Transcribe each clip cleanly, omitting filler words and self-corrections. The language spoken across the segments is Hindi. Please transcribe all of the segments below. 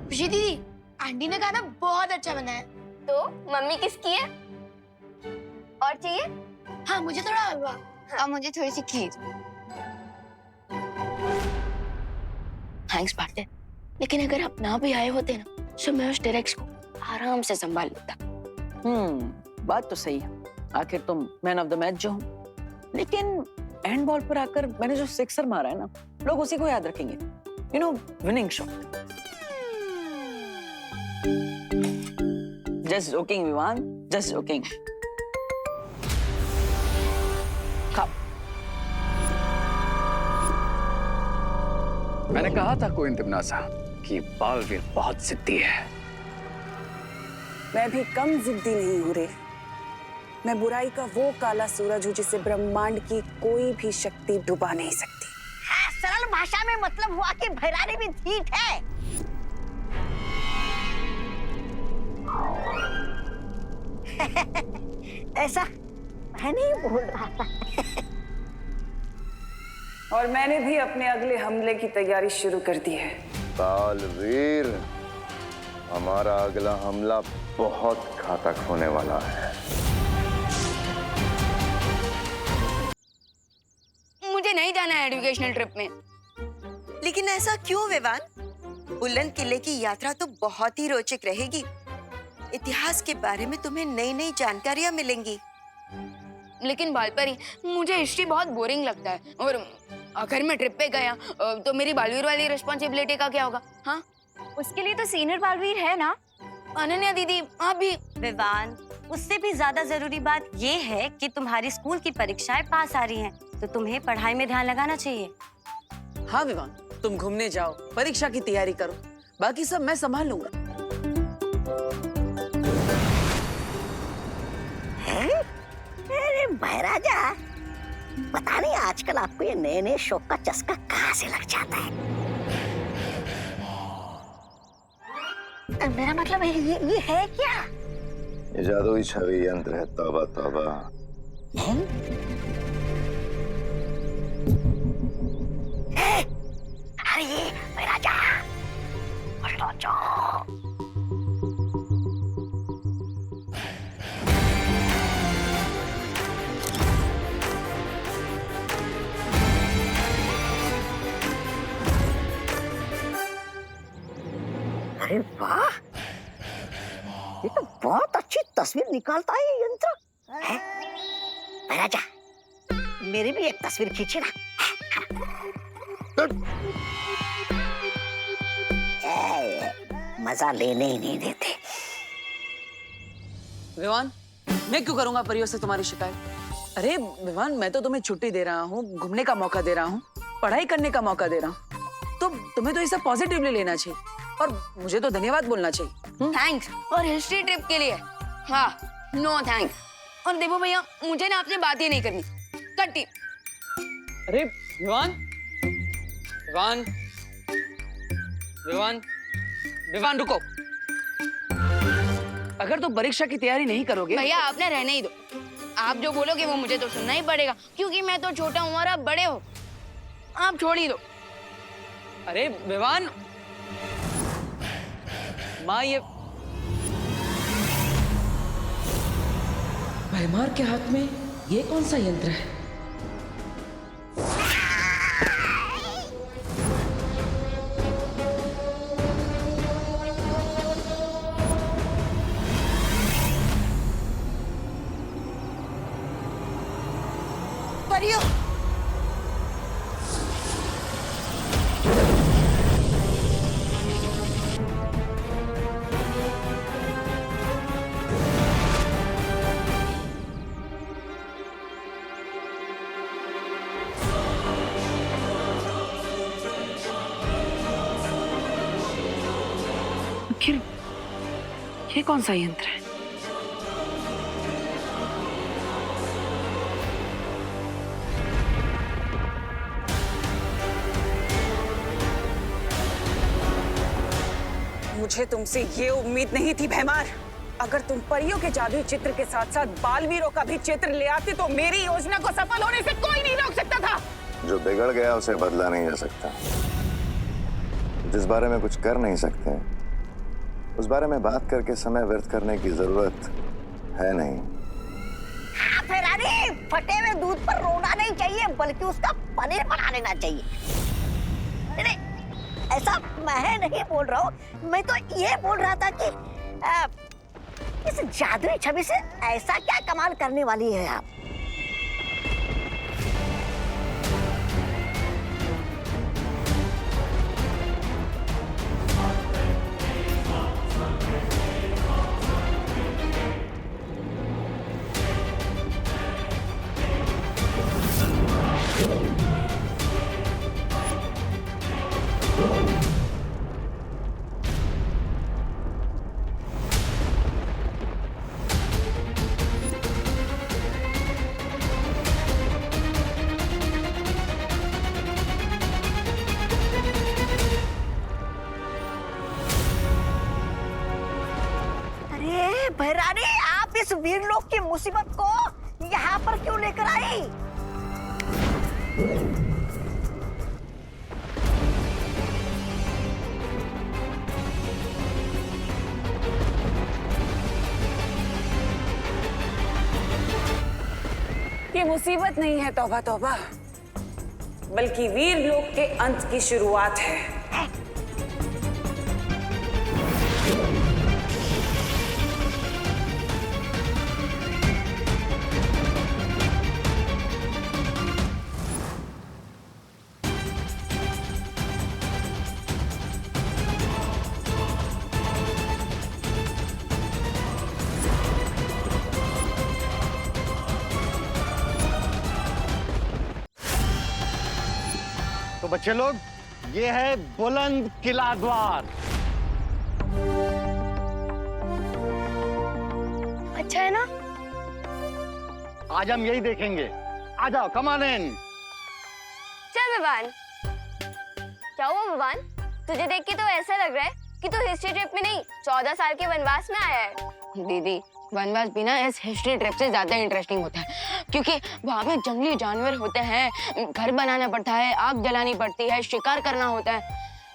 खुशी दीदी, आंटी ने खाना बहुत अच्छा बनाया। तो मम्मी किसकी है? और चाहिए? हाँ, मुझे थोड़ा हलवा। और मुझे थोड़ी सी खीर। थैंक्स पार्टनर, लेकिन अगर आप ना भी आए होते ना तो मैं उस डायरेक्ट को आराम से संभाल लेता। बात तो सही है। आखिर तुम मैन ऑफ द मैच जो हो, लेकिन एंड बॉल पर आकर मैंने जो सिक्सर मारा है ना, लोग उसी को याद रखेंगे। You know, winning shot. Just joking Vivaan, just joking. खाओ। मैंने कहा था कोई तिमनासा कि बालवीर बहुत जिद्दी है। मैं भी कम जिद्दी नहीं हूँ रे। मैं बुराई का वो काला सूरज हूँ जिसे ब्रह्मांड की कोई भी शक्ति डुबा नहीं सकती। हाँ, सरल भाषा में मतलब हुआ कि भैरानी भी ठीक है। ऐसा मैं नहीं बोल रहा था। और मैंने भी अपने अगले हमले की तैयारी शुरू कर दी है। बालवीर, हमारा अगला हमला बहुत घातक होने वाला है। मुझे नहीं जाना है एजुकेशनल ट्रिप में। लेकिन ऐसा क्यों विवान? बुलंद किले की यात्रा तो बहुत ही रोचक रहेगी। इतिहास के बारे में तुम्हें नई नई जानकारियां मिलेंगी। लेकिन बालपरी, मुझे हिस्ट्री बहुत बोरिंग लगता है, और अगर मैं ट्रिप पे गया तो मेरी बालवीर वाली रिस्पॉन्सिबिलिटी का क्या होगा? हाँ, उसके लिए तो सीनियर बालवीर है ना। अनन्या दीदी, आप भी। विवान, उससे भी ज्यादा जरूरी बात ये है कि तुम्हारी स्कूल की परीक्षाएं पास आ रही हैं, तो तुम्हें पढ़ाई में ध्यान लगाना चाहिए। हाँ विवान, तुम घूमने जाओ, परीक्षा की तैयारी करो, बाकी सब मैं संभाल लूंगा। अरे महाराजा, पता नहीं आजकल आपको ये नए नए शौक का चस्का कहाँ से लग जाता है। मेरा मतलब ये है क्या? ये जादुई छवि यंत्र है। तौबा तौबा। अरे ये महाराजा, अरे वाह, ये तो बहुत अच्छी तस्वीर निकालता है ये यंत्र। महाराजा, मेरी भी एक तस्वीर खींची ना। मजा लेने ही नहीं देते। विवान, मैं क्यों करूंगा परियों से तुम्हारी शिकायत? अरे विवान, मैं तो तुम्हें छुट्टी दे रहा हूँ, घूमने का मौका दे रहा हूँ, पढ़ाई करने का मौका दे रहा हूँ, तो तुम्हें तो इसे पॉजिटिवली लेना चाहिए और मुझे तो धन्यवाद बोलना चाहिए। थैंक्स। और हिस्ट्री ट्रिप के लिए हाँ, नो थैंक्स। और देखो भैया, मुझे ना आपसे बात ही नहीं करनी, कट्टी। अरे विवान, विवान, विवान, विवान रुको। अगर तुम परीक्षा की तैयारी नहीं करोगे भैया, आप ना रहने ही दो। आप जो बोलोगे वो मुझे तो सुनना ही पड़ेगा, क्योंकि मैं तो छोटा हूँ और आप बड़े हो। आप छोड़ ही दो। अरे विवान, माँ ये भैमार के हाथ में ये कौन सा यंत्र है? परियो, आखिर ये कौन सा यंत्र है? मुझे तुमसे ये उम्मीद नहीं थी भैमार। अगर तुम परियों के जादुई चित्र के साथ साथ बालवीरों का भी चित्र ले आते तो मेरी योजना को सफल होने से कोई नहीं रोक सकता था। जो बिगड़ गया उसे बदला नहीं जा सकता। जिस बारे में कुछ कर नहीं सकते उस बारे में बात करके समय व्यर्थ करने की जरूरत है नहीं। हाँ फिरानी, फटे हुए दूध पर रोना नहीं चाहिए, बल्कि उसका पनीर बना लेना चाहिए। नहीं, ऐसा मैं नहीं बोल रहा हूँ, मैं तो ये बोल रहा था कि इस जादुई छवि से ऐसा क्या कमाल करने वाली है आप? भैरानी, आप इस वीर लोक की मुसीबत को यहाँ पर क्यों लेकर आई? ये मुसीबत नहीं है तौबा तौबा, बल्कि वीर लोक के अंत की शुरुआत है। तो बच्चे लोग, ये है बुलंद किला द्वार। अच्छा है ना? आज हम यही देखेंगे। आ जाओ, कम ऑन इन। चल विवान। क्या हुआ विवान? तुझे देख के तो ऐसा लग रहा है कि तू हिस्ट्री ट्रिप में नहीं 14 साल के वनवास में आया है। दीदी, वनवास भी ना इस हिस्ट्री ट्रिप से ज्यादा इंटरेस्टिंग होता है, क्योंकि वहाँ पे जंगली जानवर होते हैं, घर बनाना पड़ता है, आग जलानी पड़ती है, शिकार करना होता है।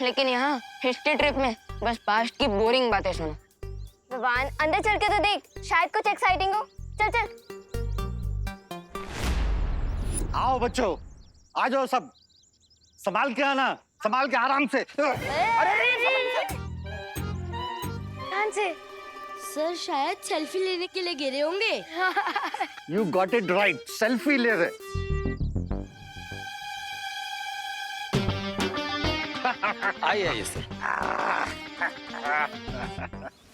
लेकिन यहाँ हिस्ट्री ट्रिप में बस पास्ट की बोरिंग बातें सुनो। विवान, अंदर चल के तो देख, शायद कुछ एक्साइटिंग हो। चल चल। आओ बच्चों, आ जाओ सब। संभाल के आना, संभाल के आराम से। ध्यान से। सर शायद सेल्फी लेने के लिए गिरे होंगे। You got it right, selfie ले रहे। आइए आइए सर,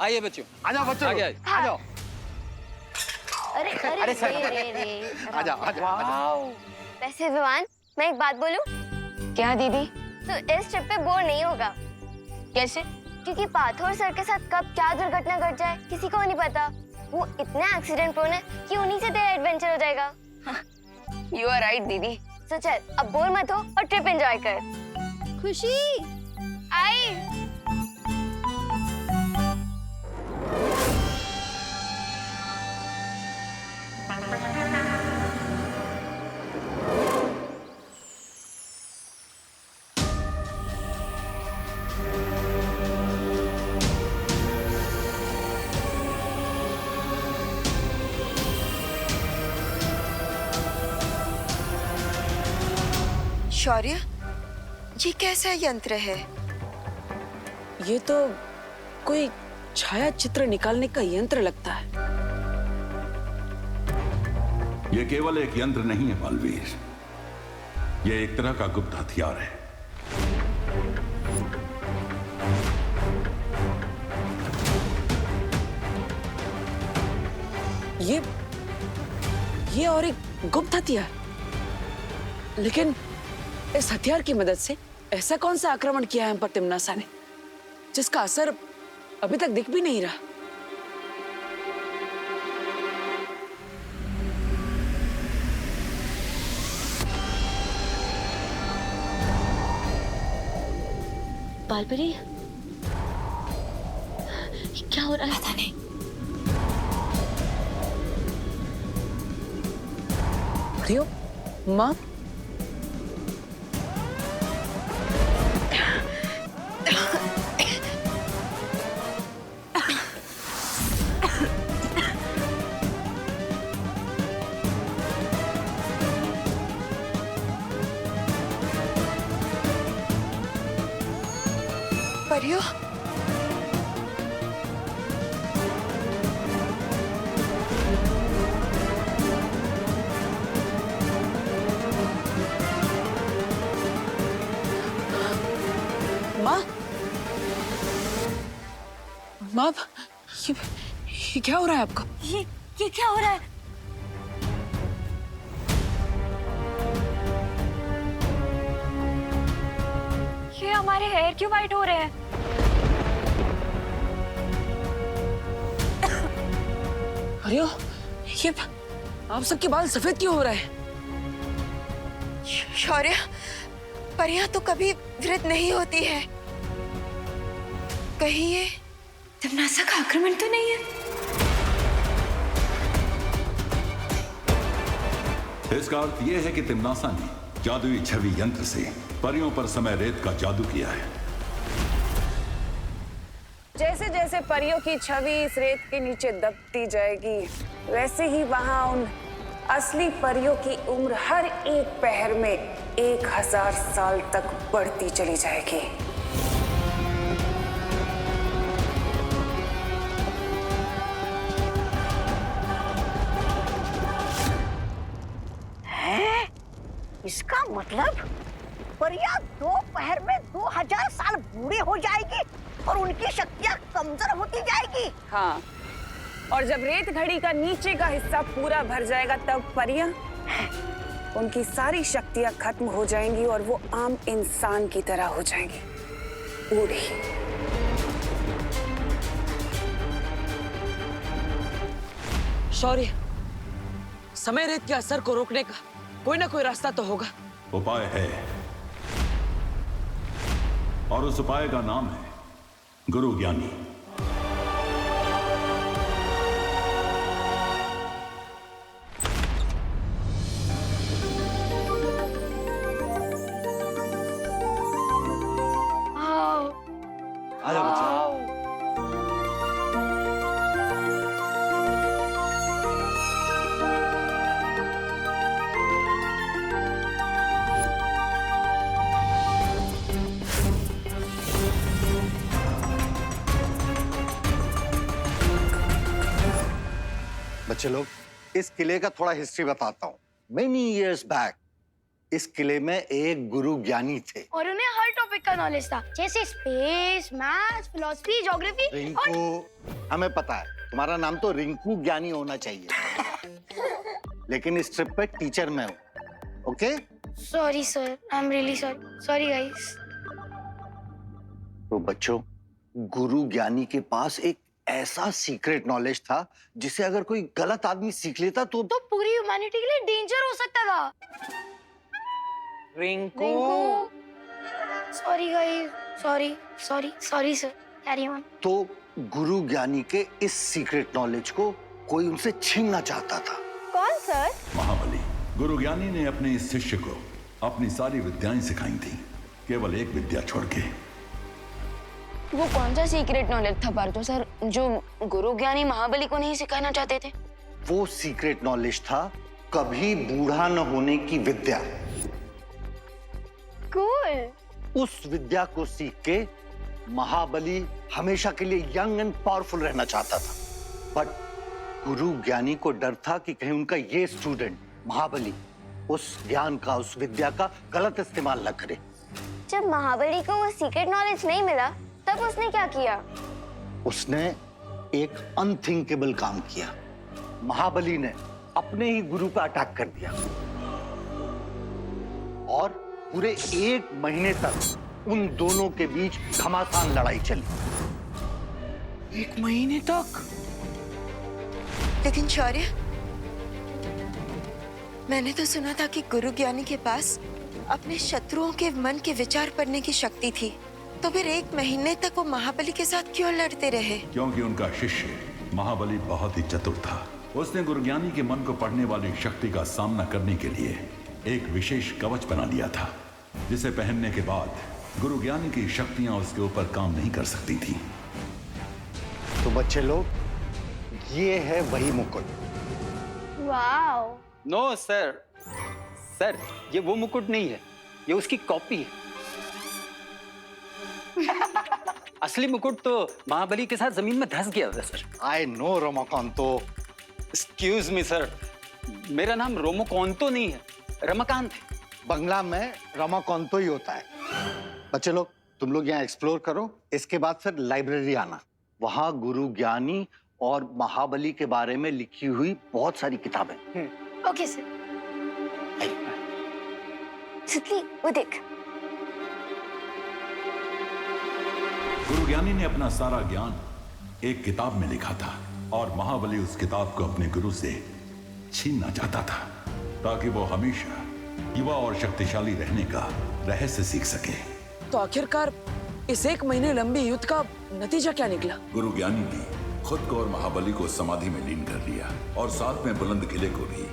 आइए बच्चों। आ जाओ बच्चों, आ जाओ। अरे अरे अरे सर, आ जाओ, आ जाओ। वैसे विवान, मैं एक बात बोलूं? क्या दीदी? तो इस ट्रिप पे बोर नहीं होगा। कैसे? क्योंकि पाथोर सर के साथ कब क्या दुर्घटना घट जाए किसी को नहीं पता। वो इतने एक्सीडेंट प्रोन है कि उन्हीं से तेरा एडवेंचर हो जाएगा। यू आर राइट दीदी। तो चल, अब बोर मत हो और ट्रिप एंजॉय कर। खुशी आई। शौर्य, ये कैसा यंत्र है? ये तो कोई छाया चित्र निकालने का यंत्र लगता है। ये केवल एक यंत्र नहीं है बालवीर, ये एक तरह का गुप्त हथियार है। ये और एक गुप्त हथियार। लेकिन इस हथियार की मदद से ऐसा कौन सा आक्रमण किया है हम पर तिम्नासा ने, जिसका असर अभी तक दिख भी नहीं रहा? बालपरी, क्या हो रहा है? पता नहीं। प्रियो, माँ, परियो, माँ, माँ, ये क्या हो रहा है आपको? ये क्या हो रहा है? ये हमारे हेयर क्यों वाइट हो रहे हैं? अरे ये आप सबके बाल सफेद क्यों हो रहे हैं? शौर्य, परियां तो कभी वृद्ध नहीं होती है। कहीं ये तिम्नासा का आक्रमण तो नहीं है? इसका अर्थ यह है कि तिम्नासा ने जादुई छवि यंत्र से परियों पर समय रेत का जादू किया है। जैसे जैसे परियों की छवि इस रेत के नीचे दबती जाएगी, वैसे ही वहां उन असली परियों की उम्र हर एक पहर में 1000 साल तक बढ़ती चली जाएगी। हैं? इसका मतलब परियां 2 पहर में 2000 साल बूढ़ी हो जाएगी और उनकी शक्तियां कमजोर होती जाएगी। हाँ, और जब रेत घड़ी का नीचे का हिस्सा पूरा भर जाएगा तब परियां उनकी सारी शक्तियां खत्म हो जाएंगी और वो आम इंसान की तरह हो जाएंगी, बूढ़ी। शौर्य, समय रेत के असर को रोकने का कोई ना कोई रास्ता तो होगा। उपाय है, और उस उपाय का नाम है गुरु ज्ञानी। आजा बच्चा। बच्चे लोग, इस किले का थोड़ा हिस्ट्री बताता हूँ। मेनी इयर्स बैक इस किले में एक गुरु ज्ञानी थे और उन्हें हर टॉपिक का नॉलेज था, जैसे space, maths, philosophy, geography. Rinku, हमें पता है तुम्हारा नाम तो रिंकू ज्ञानी होना चाहिए, लेकिन इस ट्रिप पे टीचर मैं हूँ। Okay? Sorry sir, I am really sorry. Sorry guys. तो बच्चों, गुरु ज्ञानी के पास एक ऐसा सीक्रेट नॉलेज था जिसे अगर कोई गलत आदमी सीख लेता तो पूरी ह्यूमैनिटी के लिए डेंजर हो सकता था। Rinku, sorry guys, sorry sir, carry on. तो गुरु ज्ञानी के इस सीक्रेट नॉलेज को कोई उनसे छीनना चाहता था। कौन सर? महाबली। गुरु ज्ञानी ने अपने इस शिष्य को अपनी सारी विद्याएं सिखाई थी, केवल एक विद्या छोड़ के। वो कौन सा सीक्रेट नॉलेज था पार्थो सर जो गुरु ज्ञानी महाबली को नहीं सिखाना चाहते थे? वो सीक्रेट नॉलेज था कभी बूढ़ा न होने की विद्या। कूल। उस विद्या को सीख के महाबली हमेशा के लिए यंग एंड पावरफुल रहना चाहता था, बट गुरु ज्ञानी को डर था कि कहीं उनका ये स्टूडेंट महाबली उस ज्ञान का, उस विद्या का गलत इस्तेमाल न करे। जब महाबली को वो सीक्रेट नॉलेज नहीं मिला तब उसने क्या किया? उसने एक अनथिंकेबल काम किया। महाबली ने अपने ही गुरु पर अटैक कर दिया और पूरे 1 महीने तक उन दोनों के बीच घमासान लड़ाई चली। 1 महीने तक? लेकिन शौर्य, मैंने तो सुना था कि गुरु ज्ञानी के पास अपने शत्रुओं के मन के विचार पढ़ने की शक्ति थी, तो फिर 1 महीने तक वो महाबली के साथ क्यों लड़ते रहे? क्योंकि उनका शिष्य महाबली बहुत ही चतुर था। उसने गुरु ज्ञानी के मन को पढ़ने वाली शक्ति का सामना करने के लिए एक विशेष कवच बना लिया था, जिसे पहनने के बाद गुरु ज्ञानी की शक्तियां उसके ऊपर काम नहीं कर सकती थी। तो बच्चे लोग, ये है वही मुकुट। वाओ। नो सर, सर ये वो मुकुट नहीं है, ये उसकी कॉपी है। असली मुकुट तो महाबली के साथ जमीन में धंस गया था sir. I know Ramakanto. Excuse me sir, मेरा नाम रोमोकांतो नहीं है, रमाकांत है। बंगला में रमाकांतो ही होता है। बच्चे लोग, तुम लोग यहाँ एक्सप्लोर करो, इसके बाद फिर लाइब्रेरी आना। वहाँ गुरु ज्ञानी और महाबली के बारे में लिखी हुई बहुत सारी किताबें। Okay sir. तितली, वो देख। गुरु ज्ञानी ने अपना सारा ज्ञान एक किताब में लिखा था और महाबली उस किताब को अपने गुरु से छीनना चाहता था ताकि वो हमेशा युवा और शक्तिशाली रहने का रहस्य सीख सके। तो आखिरकार इस 1 महीने लंबी युद्ध का नतीजा क्या निकला? गुरु ज्ञानी ने खुद को और महाबली को समाधि में लीन कर लिया और साथ में बुलंद किले को भी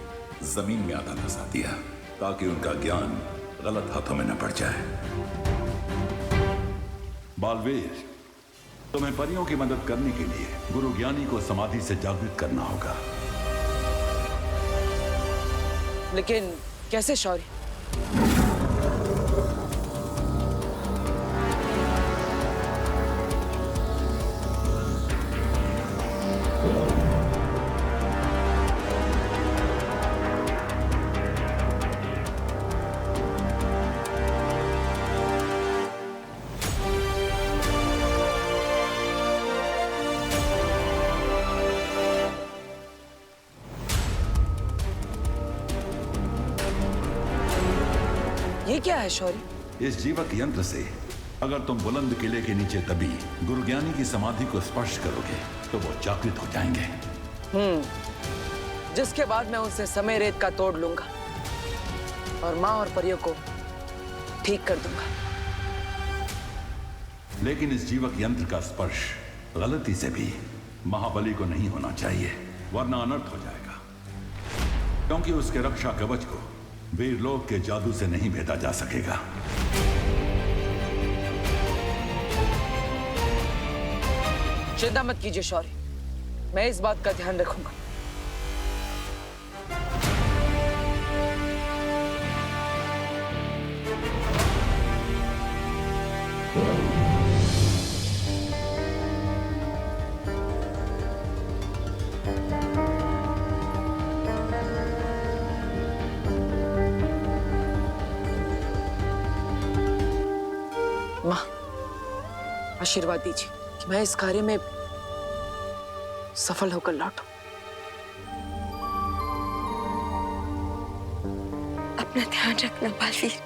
जमीन में आधा धंसा दिया ताकि उनका ज्ञान गलत हाथों में न पड़ जाए। बालवीर, तुम्हें परियों की मदद करने के लिए गुरु ज्ञानी को समाधि से जागृत करना होगा। लेकिन कैसे शौर्य? ये क्या है शौर्य? इस जीवक यंत्र से अगर तुम बुलंद किले के नीचे दबी गुरु ज्ञानी की समाधि को स्पर्श करोगे तो वो जागृत हो जाएंगे। जिसके बाद मैं उनसे समय रेत का तोड़ लूंगा और माँ और परियों को ठीक कर दूंगा। लेकिन इस जीवक यंत्र का स्पर्श गलती से भी महाबली को नहीं होना चाहिए, वरना अनर्थ हो जाएगा, क्योंकि उसके रक्षा कवच को वीरलोक के जादू से नहीं भेदा जा सकेगा। चिंता मत कीजिए शौर्य, मैं इस बात का ध्यान रखूंगा। माँ, आशीर्वाद दीजिए कि मैं इस कार्य में सफल होकर लौटूं। अपना ध्यान रखना बालवीर।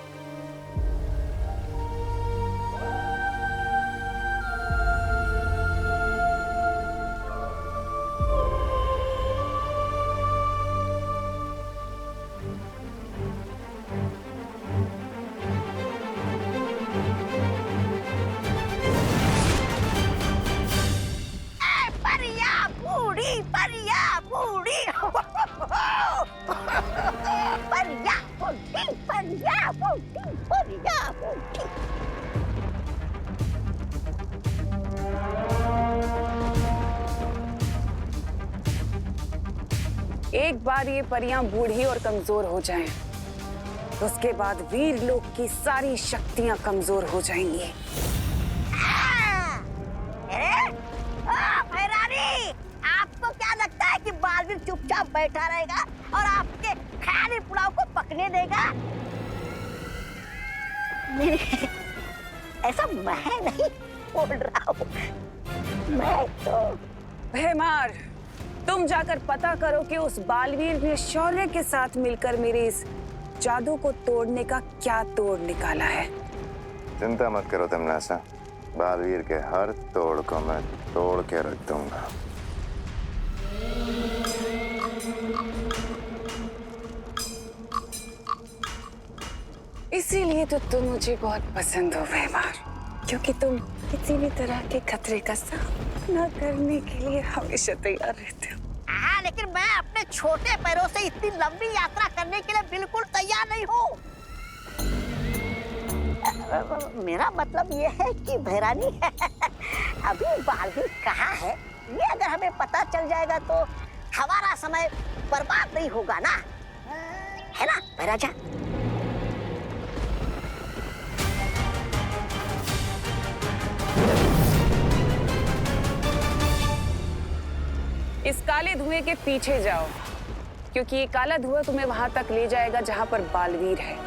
एक बार ये परियां बूढ़ी और कमजोर हो जाएं, तो उसके बाद वीर लोक की सारी शक्तियां कमजोर हो जाएंगी। भैरानी, आपको क्या लगता है कि बालवीर चुपचाप बैठा रहेगा और आपके ख्याली पुलाव को पकने देगा? नहीं, ऐसा मैं नहीं बोल रहा हूँ। मैं तो भैमार, तुम जाकर पता करो कि उस बालवीर ने शौर्य के साथ मिलकर मेरे इस जादू को तोड़ने का क्या तोड़ निकाला है। चिंता मत करो तमनासा, बालवीर के हर तोड़ को मैं तोड़ के रख दूंगा। इसीलिए तो तुम मुझे बहुत पसंद हो भैमार, क्योंकि तुम किसी भी तरह के खतरे का सामना करने के लिए हमेशा तैयार रहते हो। हाँ, लेकिन मैं अपने छोटे पैरों से इतनी लंबी यात्रा करने के लिए बिल्कुल तैयार नहीं हूँ। मेरा मतलब ये है कि भैरानी अभी बालवीर कहाँ है, ये अगर हमें पता चल जाएगा तो हमारा समय बर्बाद नहीं होगा ना, है ना भैराजा? इस काले धुएं के पीछे जाओ, क्योंकि ये काला धुआं तुम्हें वहां तक ले जाएगा जहां पर बालवीर है।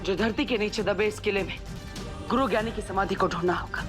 जो धरती के नीचे दबे इस किले में गुरु ज्ञानी की समाधि को ढूंढना होगा।